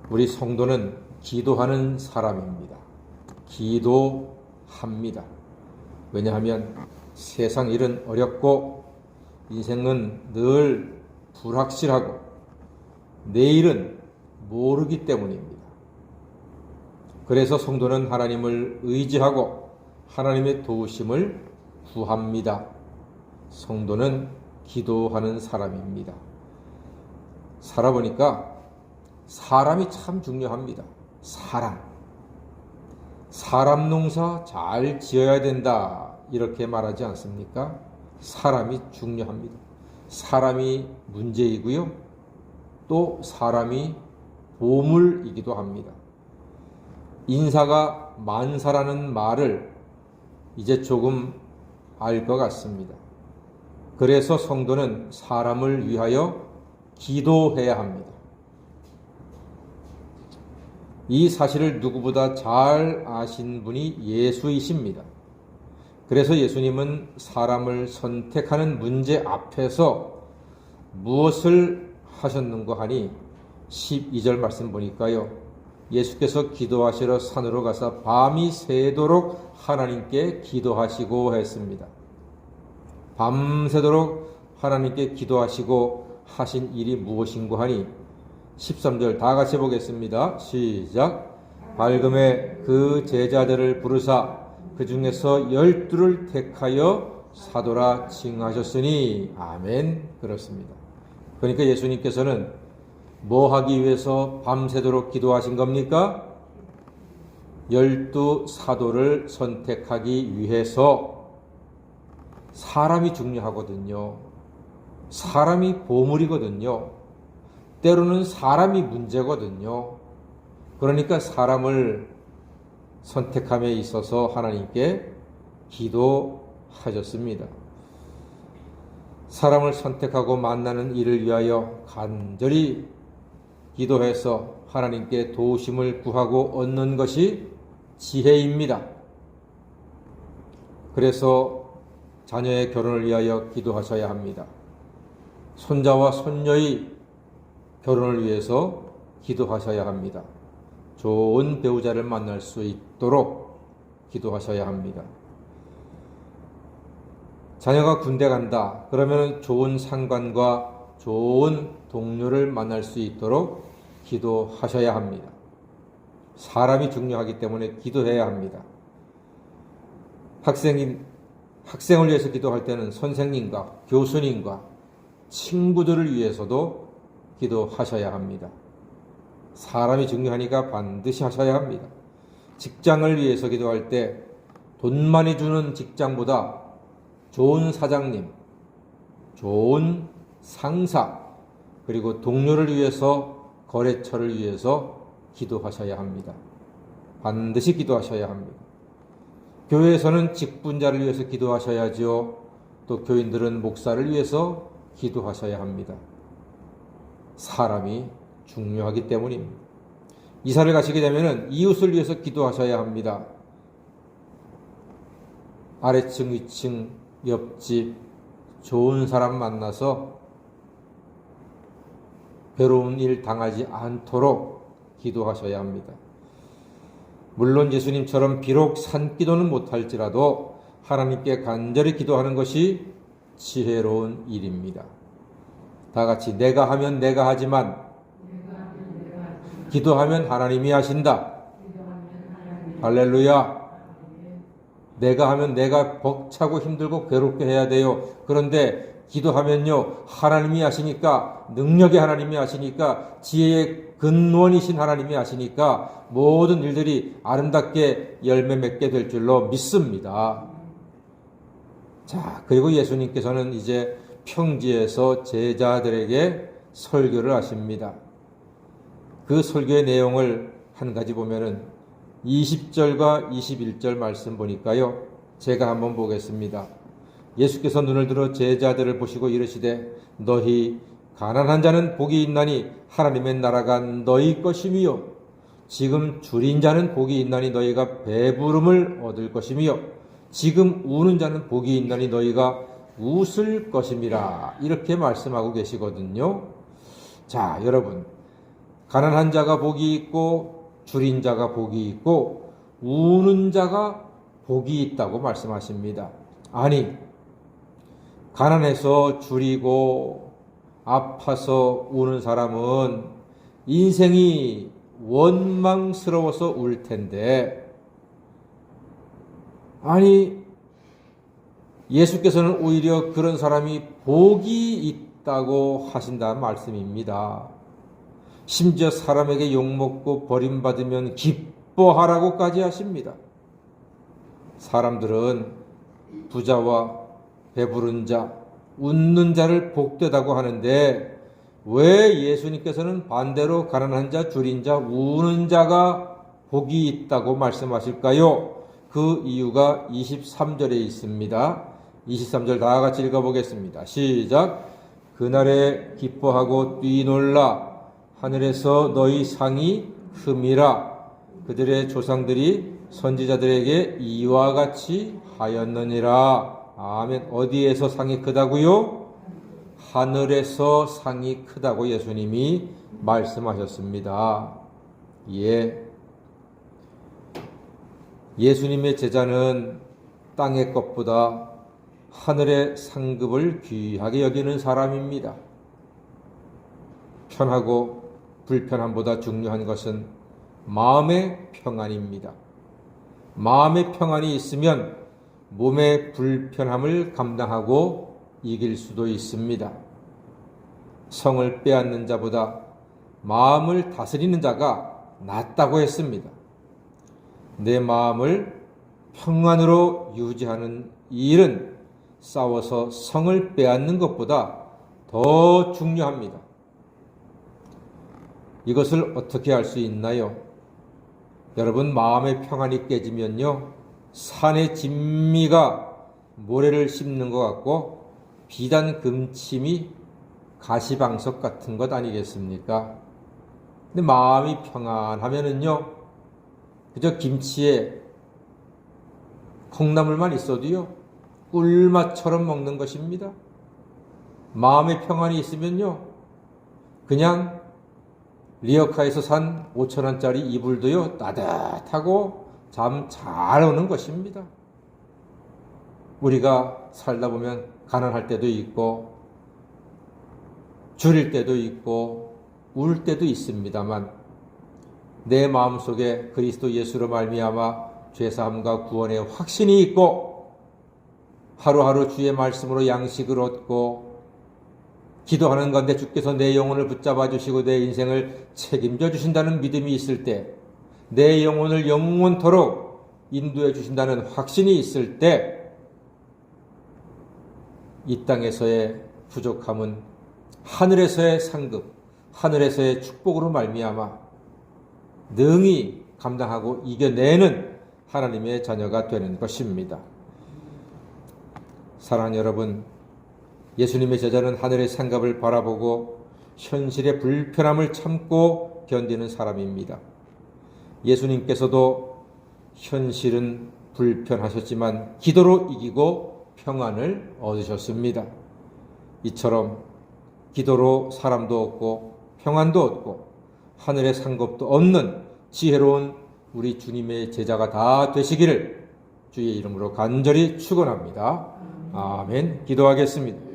우리 성도는 기도하는 사람입니다. 기도합니다. 왜냐하면 세상 일은 어렵고 인생은 늘 불확실하고 내일은 모르기 때문입니다. 그래서 성도는 하나님을 의지하고 하나님의 도우심을 구합니다. 성도는 기도하는 사람입니다. 살아보니까 사람이 참 중요합니다. 사람 농사 잘 지어야 된다 이렇게 말하지 않습니까? 사람이 중요합니다. 사람이 문제이고요. 또 사람이 보물이기도 합니다. 인사가 만사라는 말을 이제 조금 알 것 같습니다. 그래서 성도는 사람을 위하여 기도해야 합니다. 이 사실을 누구보다 잘 아신 분이 예수이십니다. 그래서 예수님은 사람을 선택하는 문제 앞에서 무엇을 하셨는가 하니 12절 말씀 보니까요. 예수께서 기도하시러 산으로 가서 밤이 새도록 하나님께 기도하시고 했습니다. 밤새도록 하나님께 기도하시고 하신 일이 무엇인가 하니 13절 다 같이 보겠습니다. 시작. 밝음에 그 제자들을 부르사 그 중에서 12를 택하여 사도라 칭하셨으니 아멘. 그렇습니다. 그러니까 예수님께서는 뭐 하기 위해서 밤새도록 기도하신 겁니까? 12 사도를 선택하기 위해서. 사람이 중요하거든요. 사람이 보물이거든요. 때로는 사람이 문제거든요. 그러니까 사람을 선택함에 있어서 하나님께 기도하셨습니다. 사람을 선택하고 만나는 일을 위하여 간절히 기도해서 하나님께 도우심을 구하고 얻는 것이 지혜입니다. 그래서 자녀의 결혼을 위하여 기도하셔야 합니다. 손자와 손녀의 결혼을 위해서 기도하셔야 합니다. 좋은 배우자를 만날 수 있도록 기도하셔야 합니다. 자녀가 군대 간다. 그러면 좋은 상관과 좋은 동료를 만날 수 있도록 기도하셔야 합니다. 사람이 중요하기 때문에 기도해야 합니다. 학생을 위해서 기도할 때는 선생님과 교수님과 친구들을 위해서도 기도하셔야 합니다. 사람이 중요하니까 반드시 하셔야 합니다. 직장을 위해서 기도할 때 돈 많이 주는 직장보다 좋은 사장님, 좋은 상사, 그리고 동료를 위해서, 거래처를 위해서 기도하셔야 합니다. 반드시 기도하셔야 합니다. 교회에서는 직분자를 위해서 기도하셔야죠. 또 교인들은 목사를 위해서 기도하셔야 합니다. 사람이 중요하기 때문입니다. 이사를 가시게 되면 이웃을 위해서 기도하셔야 합니다. 아래층, 위층, 옆집, 좋은 사람 만나서 괴로운 일 당하지 않도록 기도하셔야 합니다. 물론 예수님처럼 비록 산기도는 못할지라도 하나님께 간절히 기도하는 것이 지혜로운 일입니다. 다 같이 내가 하면 내가 하지만 기도하면 하나님이 하신다. 할렐루야. 내가 하면 내가 벅차고 힘들고 괴롭게 해야 돼요. 그런데 기도하면요, 하나님이 하시니까, 능력의 하나님이 하시니까, 지혜의 근원이신 하나님이 하시니까 모든 일들이 아름답게 열매 맺게 될 줄로 믿습니다. 자, 그리고 예수님께서는 이제 평지에서 제자들에게 설교를 하십니다. 그 설교의 내용을 한 가지 보면은 20절과 21절 말씀 보니까요. 제가 한번 보겠습니다. 예수께서 눈을 들어 제자들을 보시고 이르시되 너희 가난한 자는 복이 있나니 하나님의 나라가 너희 것이며 지금 줄인 자는 복이 있나니 너희가 배부름을 얻을 것이며 지금 우는 자는 복이 있나니 너희가 웃을 것임이라 이렇게 말씀하고 계시거든요. 자, 여러분, 가난한 자가 복이 있고 줄인 자가 복이 있고 우는 자가 복이 있다고 말씀하십니다. 아니, 가난해서 줄이고 아파서 우는 사람은 인생이 원망스러워서 울 텐데, 아니, 예수께서는 오히려 그런 사람이 복이 있다고 하신다는 말씀입니다. 심지어 사람에게 욕먹고 버림받으면 기뻐하라고까지 하십니다. 사람들은 부자와 배부른 자, 웃는 자를 복되다고 하는데 왜 예수님께서는 반대로 가난한 자, 줄인 자, 우는 자가 복이 있다고 말씀하실까요? 그 이유가 23절에 있습니다. 23절 다 같이 읽어보겠습니다. 시작. 그날에 기뻐하고 뛰놀라. 하늘에서 너희 상이 큼이라. 그들의 조상들이 선지자들에게 이와 같이 하였느니라. 아멘. 어디에서 상이 크다고요? 하늘에서 상이 크다고 예수님이 말씀하셨습니다. 예. 예수님의 제자는 땅의 것보다 하늘의 상급을 귀하게 여기는 사람입니다. 편하고 불편함보다 중요한 것은 마음의 평안입니다. 마음의 평안이 있으면 몸의 불편함을 감당하고 이길 수도 있습니다. 성을 빼앗는 자보다 마음을 다스리는 자가 낫다고 했습니다. 내 마음을 평안으로 유지하는 일은 싸워서 성을 빼앗는 것보다 더 중요합니다. 이것을 어떻게 할 수 있나요? 여러분, 마음의 평안이 깨지면요, 산의 진미가 모래를 씹는 것 같고 비단 금침이 가시방석 같은 것 아니겠습니까? 근데 마음이 평안하면은요, 그저 김치에 콩나물만 있어도요, 꿀맛처럼 먹는 것입니다. 마음의 평안이 있으면요, 그냥 리어카에서 산 5,000원짜리 이불도요, 따뜻하고 잠 잘 오는 것입니다. 우리가 살다 보면 가난할 때도 있고 줄일 때도 있고 울 때도 있습니다만 내 마음속에 그리스도 예수로 말미암아 죄사함과 구원의 확신이 있고 하루하루 주의 말씀으로 양식을 얻고 기도하는 건데 주께서 내 영혼을 붙잡아 주시고 내 인생을 책임져 주신다는 믿음이 있을 때, 내 영혼을 영원토록 인도해 주신다는 확신이 있을 때, 이 땅에서의 부족함은 하늘에서의 상급, 하늘에서의 축복으로 말미암아 능히 감당하고 이겨내는 하나님의 자녀가 되는 것입니다. 사랑하는 여러분, 예수님의 제자는 하늘의 상급을 바라보고 현실의 불편함을 참고 견디는 사람입니다. 예수님께서도 현실은 불편하셨지만 기도로 이기고 평안을 얻으셨습니다. 이처럼 기도로 사람도 얻고 평안도 얻고 하늘의 상급도 얻는 지혜로운 우리 주님의 제자가 다 되시기를 주의 이름으로 간절히 축원합니다. 아멘. 기도하겠습니다.